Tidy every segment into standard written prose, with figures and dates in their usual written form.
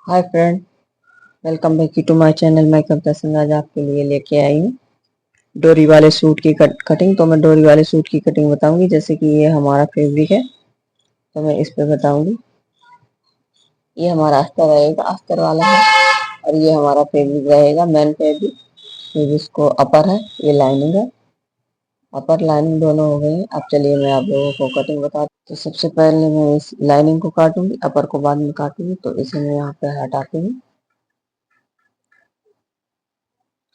Hi friend, welcome back to my channel. मैं कविता सिंह आज आपके लिए लेके आई हूँ डोरी वाले सूट की कटिंग। तो मैं डोरी वाले सूट की कटिंग बताऊंगी। जैसे कि ये हमारा फैब्रिक है तो मैं इस पे बताऊंगी। ये हमारा अस्तर रहेगा, अस्तर वाला है। और ये हमारा फैब्रिक रहेगा, मेन फैब्रिक। ये जिसको अपर है, ये लाइनिंग है। अपर लाइनिंग दोनों हो गई है। अब चलिए मैं आप लोगों को कटिंग बता। तो सबसे पहले मैं इस लाइनिंग को काटूंगी, अपर को बाद में काटूंगी। तो इसे मैं यहाँ पे हटाती हूँ।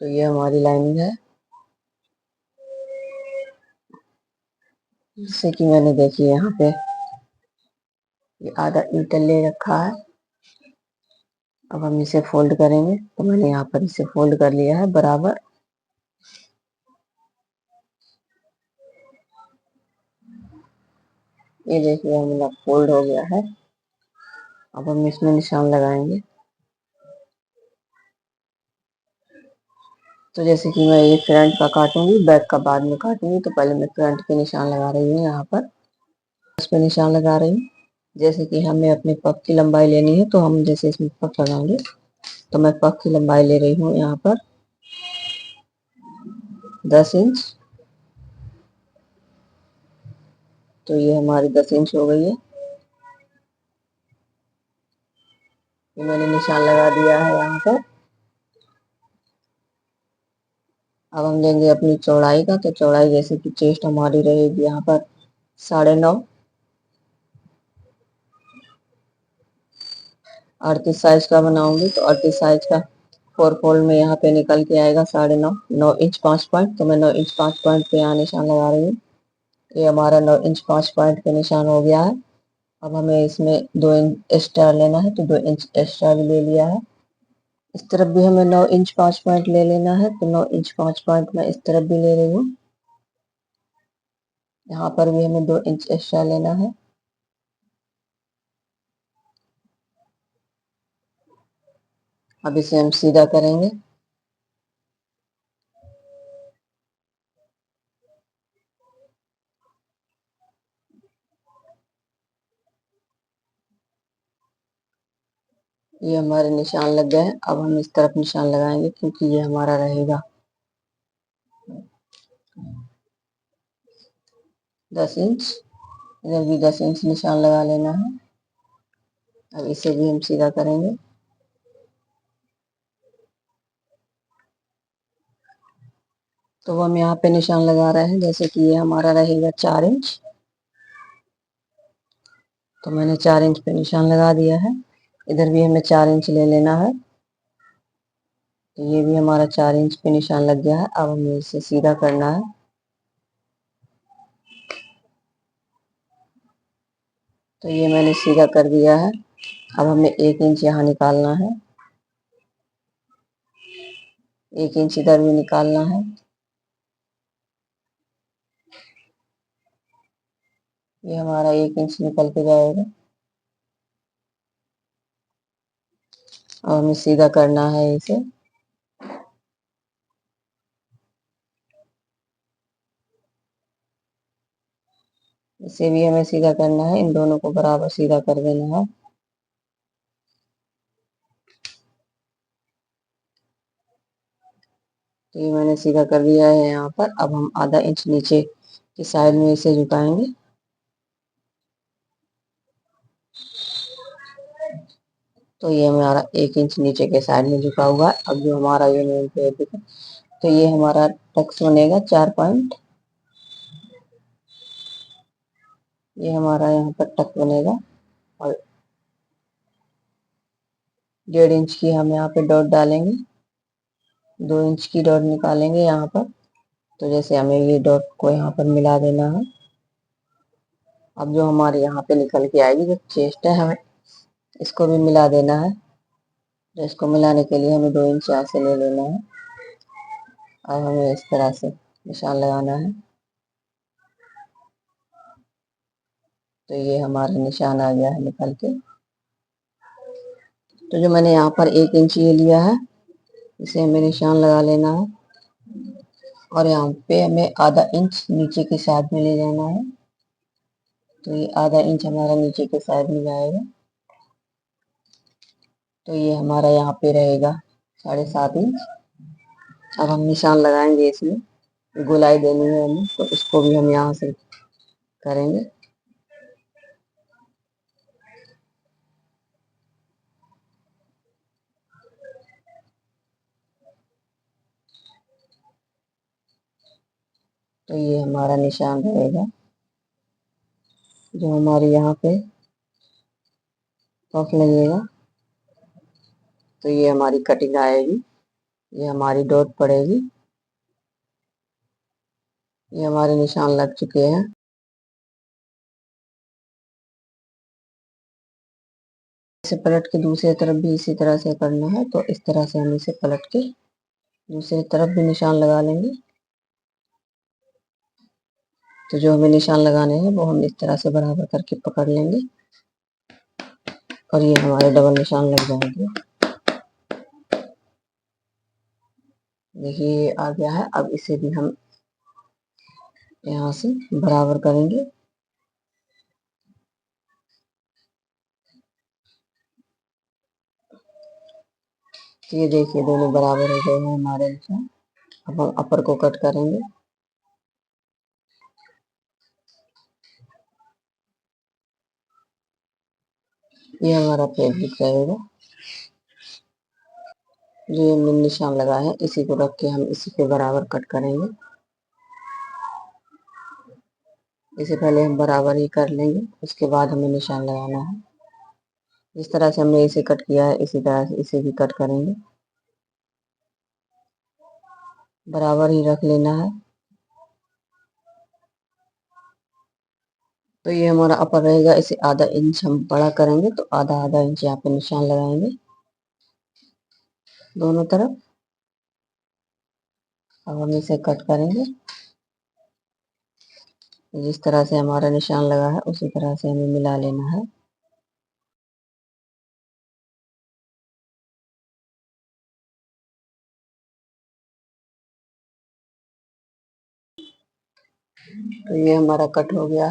तो ये हमारी लाइनिंग है, जैसे कि मैंने देखी यहाँ पे ये आधा मीटर ले रखा है। अब हम इसे फोल्ड करेंगे। तो मैंने यहाँ पर इसे फोल्ड कर लिया है बराबर। ये देखिए हमारा फोल्ड हो गया है। अब हम इसमें निशान लगाएंगे। तो जैसे कि मैं ये फ्रंट का काटूंगी, बैक का बाद में काटूंगी। तो पहले मैं फ्रंट के निशान लगा रही हूँ यहाँ पर, उस पर निशान लगा रही हूँ। जैसे कि हमें अपने पग की लंबाई लेनी है, तो हम जैसे इसमें पग लगाएंगे। तो मैं पग की लंबाई ले रही हूँ यहाँ पर 10 इंच। तो ये हमारी 10 इंच हो गई है। ये मैंने निशान लगा दिया है यहाँ पर। अब हम लेंगे अपनी चौड़ाई का। तो चौड़ाई जैसे कि चेस्ट हमारी रहेगी यहाँ पर 9.5। 38 साइज का बनाऊंगी। तो 38 साइज का 4 फोल्ड में यहाँ पे निकल के आएगा 9.5। 9 इंच 5 पॉइंट। तो मैं 9 इंच 5 पॉइंट पे यहाँ निशान लगा रही हूँ। ये हमारा 9 इंच 5 पॉइंट पे निशान हो गया है। अब हमें इसमें 2 इंच एक्स्ट्रा लेना है, तो 2 इंच एक्स्ट्रा भी ले लिया है। इस तरफ भी हमें 9 इंच 5 पॉइंट ले लेना है। तो 9 इंच 5 पॉइंट मैं इस तरफ भी ले रही हूँ। यहाँ पर भी हमें 2 इंच एक्स्ट्रा लेना है। अब इसे हम सीधा करेंगे। ये हमारे निशान लग गए हैं। अब हम इस तरफ निशान लगाएंगे, क्योंकि ये हमारा रहेगा 10 इंच। इधर भी 10 इंच निशान लगा लेना है। अब इसे भी हम सीधा करेंगे। तो हम यहाँ पे निशान लगा रहे हैं, जैसे कि ये हमारा रहेगा 4 इंच। तो मैंने 4 इंच पे निशान लगा दिया है। इधर भी हमें 4 इंच ले लेना है। तो ये भी हमारा 4 इंच पे निशान लग गया है। अब हमें इसे सीधा करना है। तो ये मैंने सीधा कर दिया है। अब हमें 1 इंच यहाँ निकालना है। 1 इंच इधर भी निकालना है। ये हमारा 1 इंच निकल के जाएगा। अब हमें सीधा करना है इसे। इसे भी हमें सीधा करना है। इन दोनों को बराबर सीधा कर देना है। तो ये मैंने सीधा कर दिया है यहाँ पर। अब हम आधा इंच नीचे की साइड में इसे झुकाएंगे। तो ये हमारा 1 इंच नीचे के साइड में झुका हुआ है। अब जो हमारा ये मेन फैब्रिक है, तो ये हमारा टक्स बनेगा 4 पॉइंट। ये हमारा यहाँ पर टक बनेगा। और 1.5 इंच की हम यहाँ पे डॉट डालेंगे। 2 इंच की डॉट निकालेंगे यहाँ पर। तो जैसे हमें ये डॉट को यहाँ पर मिला देना है। अब जो हमारे यहाँ पे निकल के आएगी, जो चेस्ट है, हमें इसको भी मिला देना है। तो इसको मिलाने के लिए हमें 2 इंच यहाँ से ले लेना है। और हमें इस तरह से निशान लगाना है। तो ये हमारा निशान आ गया है निकल के। तो जो मैंने यहाँ पर 1 इंच ये लिया है, इसे हमें निशान लगा लेना है। और यहाँ पे हमें आधा इंच नीचे के साइड में ले जाना है। तो ये आधा इंच हमारा नीचे के साइड में जाएगा। तो ये हमारा यहाँ पे रहेगा 7.5 इंच। अब हम निशान लगाएंगे, इसमें गोलाई देनी है हमें, तो उसको भी हम यहाँ से करेंगे। तो ये हमारा निशान रहेगा जो हमारे यहाँ पे कफ लगेगा। तो ये हमारी कटिंग आएगी, ये हमारी डॉट पड़ेगी, ये हमारे निशान लग चुके हैं। इसे पलट के दूसरी तरफ भी इसी तरह से करना है, तो इस तरह से हम इसे पलट के दूसरी तरफ भी निशान लगा लेंगे। तो जो हमें निशान लगाने हैं वो हम इस तरह से बराबर करके पकड़ लेंगे और ये हमारे डबल निशान लग जाएंगे। देखिए ये आ गया है। अब इसे भी हम यहाँ से बराबर करेंगे। तो ये देखिए दोनों बराबर हो गए हैं हमारे निशान। अब हम अपर को कट करेंगे। ये हमारा फैब्रिक रहेगा। जो हमने निशान लगाए हैं इसी को रख के हम इसी के बराबर कट करेंगे। इसे पहले हम बराबर ही कर लेंगे, उसके बाद हमें निशान लगाना है। जिस तरह से हमने इसे कट किया है इसी तरह से इसे भी कट करेंगे, बराबर ही रख लेना है। तो ये हमारा अपर रहेगा, इसे आधा इंच हम बड़ा करेंगे, तो आधा आधा इंच यहाँ पे निशान लगाएंगे दोनों तरफ। अब हम इसे कट करेंगे। जिस तरह से हमारा निशान लगा है उसी तरह से हमें मिला लेना है। तो ये हमारा कट हो गया।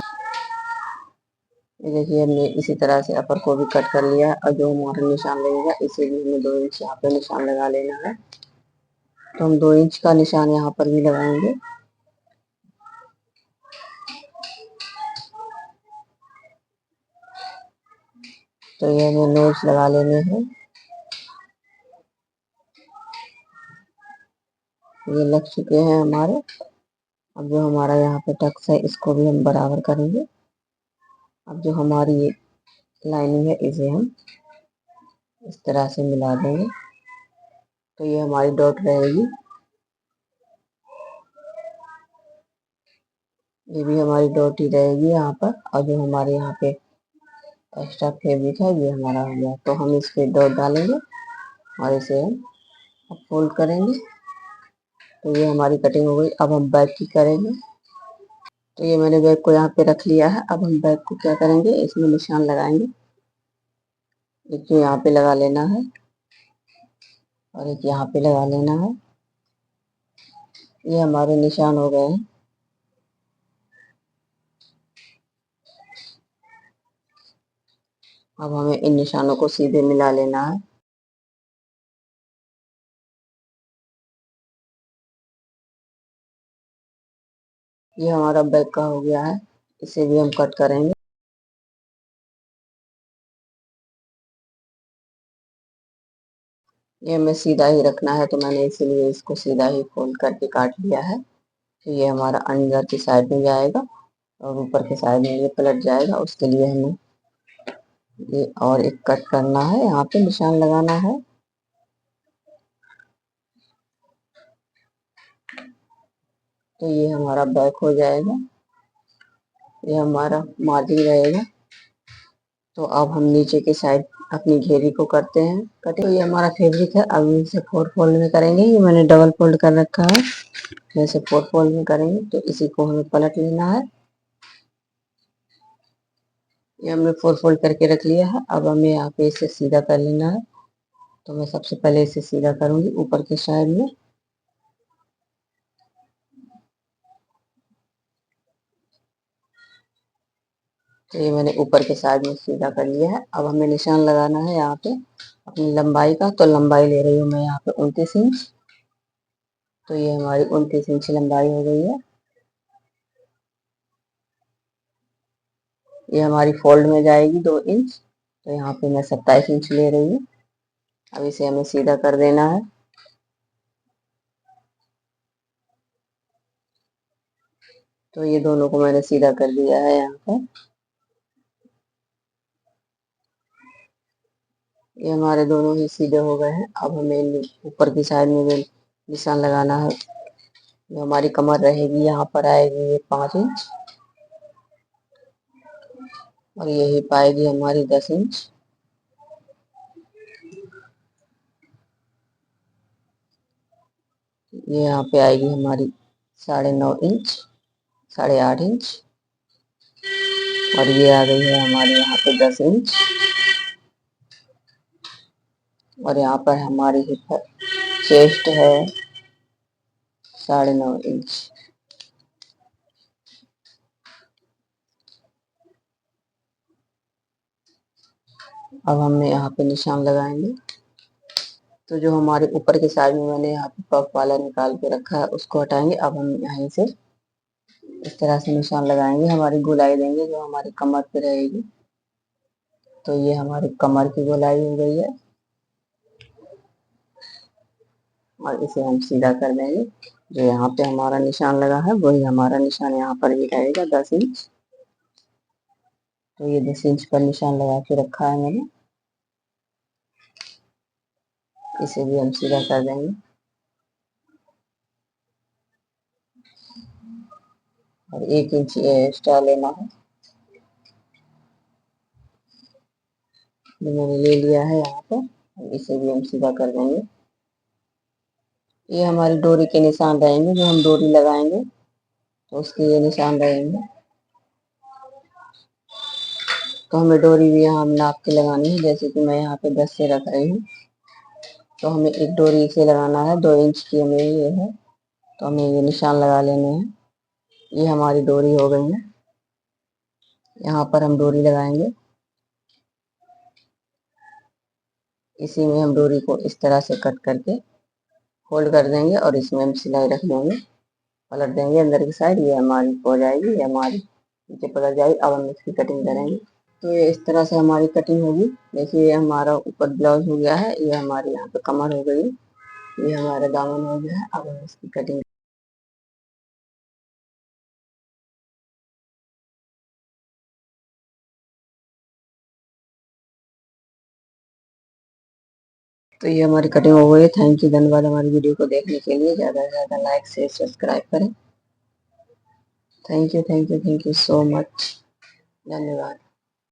ये देखिए हमने इसी तरह से अपर को भी कट कर लिया है और जो हमारा निशान लगेगा इसे भी हमें 2 इंच यहाँ पे निशान लगा लेना है। तो हम 2 इंच का निशान यहाँ पर भी लगाएंगे। तो ये हमें नोट्स लगा लेने हैं। ये लग चुके हैं हमारे। अब जो हमारा यहाँ पे टक्स है इसको भी हम बराबर करेंगे। अब जो हमारी ये लाइनिंग है इसे हम इस तरह से मिला देंगे। तो ये हमारी डॉट रहेगी। ये भी हमारी डॉट ही रहेगी यहाँ पर। और जो हमारे यहाँ पे एक्स्ट्रा फैब्रिक है ये हमारा हो गया। तो हम इस पे डॉट डालेंगे और इसे हम फोल्ड करेंगे। तो ये हमारी कटिंग हो गई। अब हम बैक की करेंगे। तो ये मैंने बैक को यहाँ पे रख लिया है। अब हम बैक को क्या करेंगे, इसमें निशान लगाएंगे। एक जो यहाँ पे लगा लेना है और एक यहाँ पे लगा लेना है। ये हमारे निशान हो गए हैं। अब हमें इन निशानों को सीधे मिला लेना है। ये हमारा बैक का हो गया है। इसे भी हम कट करेंगे। ये हमें सीधा ही रखना है तो मैंने इसीलिए इसको सीधा ही फोल्ड करके काट लिया है। तो ये हमारा अंदर की साइड में जाएगा और ऊपर के साइड में ये पलट जाएगा। उसके लिए हमें ये और एक कट करना है, यहाँ पे निशान लगाना है। तो ये हमारा बैक हो जाएगा। ये हमारा मार्जिन रहेगा। तो अब हम नीचे के साइड अपनी घेरी को करते हैं कटिंग। तो ये हमारा फैब्रिक है। अब इसे 4 फोल्ड में करेंगे। ये मैंने डबल फोल्ड कर रखा है, जैसे 4 फोल्ड में करेंगे। तो इसी को हमें पलट लेना है। ये हमने 4 फोल्ड करके रख लिया है। अब हमें यहाँ पे इसे सीधा कर लेना है। तो मैं सबसे पहले इसे सीधा करूंगी ऊपर के साइड में। तो ये मैंने ऊपर के साइड में सीधा कर लिया है। अब हमें निशान लगाना है यहाँ पे। अपनी लंबाई का, तो लंबाई ले रही हूँ मैं यहाँ पे 29 इंच। तो ये हमारी 29 इंच लंबाई हो गई है। ये हमारी फोल्ड में जाएगी 2 इंच, तो यहाँ पे मैं 27 इंच ले रही हूँ। अब इसे हमें सीधा कर देना है। तो ये दोनों को मैंने सीधा कर दिया है यहाँ पर। ये हमारे दोनों ही सीधे हो गए हैं। अब हमें ऊपर की साइड में भी निशान लगाना है। जो हमारी कमर रहेगी यहाँ पर आएगी ये 5 इंच, और यही पाएगी हमारी 10 इंच। ये यहाँ पे आएगी हमारी 9.5 इंच, 8.5 इंच, और ये आ गई है हमारी यहाँ पे 10 इंच। और यहाँ पर हमारी हिप चेस्ट है 9.5 इंच। अब हम यहाँ पे निशान लगाएंगे। तो जो हमारे ऊपर के साइड में मैंने यहाँ पे पफ वाला निकाल के रखा है उसको हटाएंगे। अब हम यहीं से इस तरह से निशान लगाएंगे, हमारी गोलाई देंगे जो हमारी कमर पे रहेगी। तो ये हमारी कमर की गोलाई हो गई है, और इसे हम सीधा कर देंगे। जो यहाँ पे हमारा निशान लगा है वही हमारा निशान यहाँ पर भी रहेगा 10 इंच। तो ये 10 इंच पर निशान लगा के रखा है मैंने, इसे भी हम सीधा कर देंगे। और 1 इंच एक्स्ट्रा लेना है, जो मैंने ले लिया है यहाँ पर। इसे भी हम सीधा कर देंगे। ये हमारी डोरी के निशान रहेंगे, जो हम डोरी लगाएंगे तो उसके ये निशान रहेंगे। तो हमें डोरी भी यहाँ हम नाप के लगानी है। जैसे कि मैं यहाँ पे 10 से रख रही हूँ, तो हमें एक डोरी से लगाना है। 2 इंच की हमें ये है, तो हमें ये निशान लगा लेने हैं। ये हमारी डोरी हो गई है। यहाँ पर हम डोरी लगाएंगे, इसी में हम डोरी को इस तरह से कट करके फोल्ड कर देंगे, और इसमें हम सिलाई रख देंगे, पलट देंगे अंदर की साइड। ये हमारी हो जाएगी, ये हमारी नीचे पलट जाएगी। अब हम इसकी कटिंग करेंगे। तो ये इस तरह से हमारी कटिंग होगी। देखिए ये हमारा ऊपर ब्लाउज हो गया है, ये हमारे यहाँ पे कमर हो गई, ये हमारा दामन हो गया है। अब हम इसकी कटिंग। तो ये हमारी कटिंग हो गई है। थैंक यू, धन्यवाद हमारी वीडियो को देखने के लिए। ज़्यादा से ज़्यादा लाइक शेयर सब्सक्राइब करें। Thank you, thank you, thank you so much. धन्यवाद।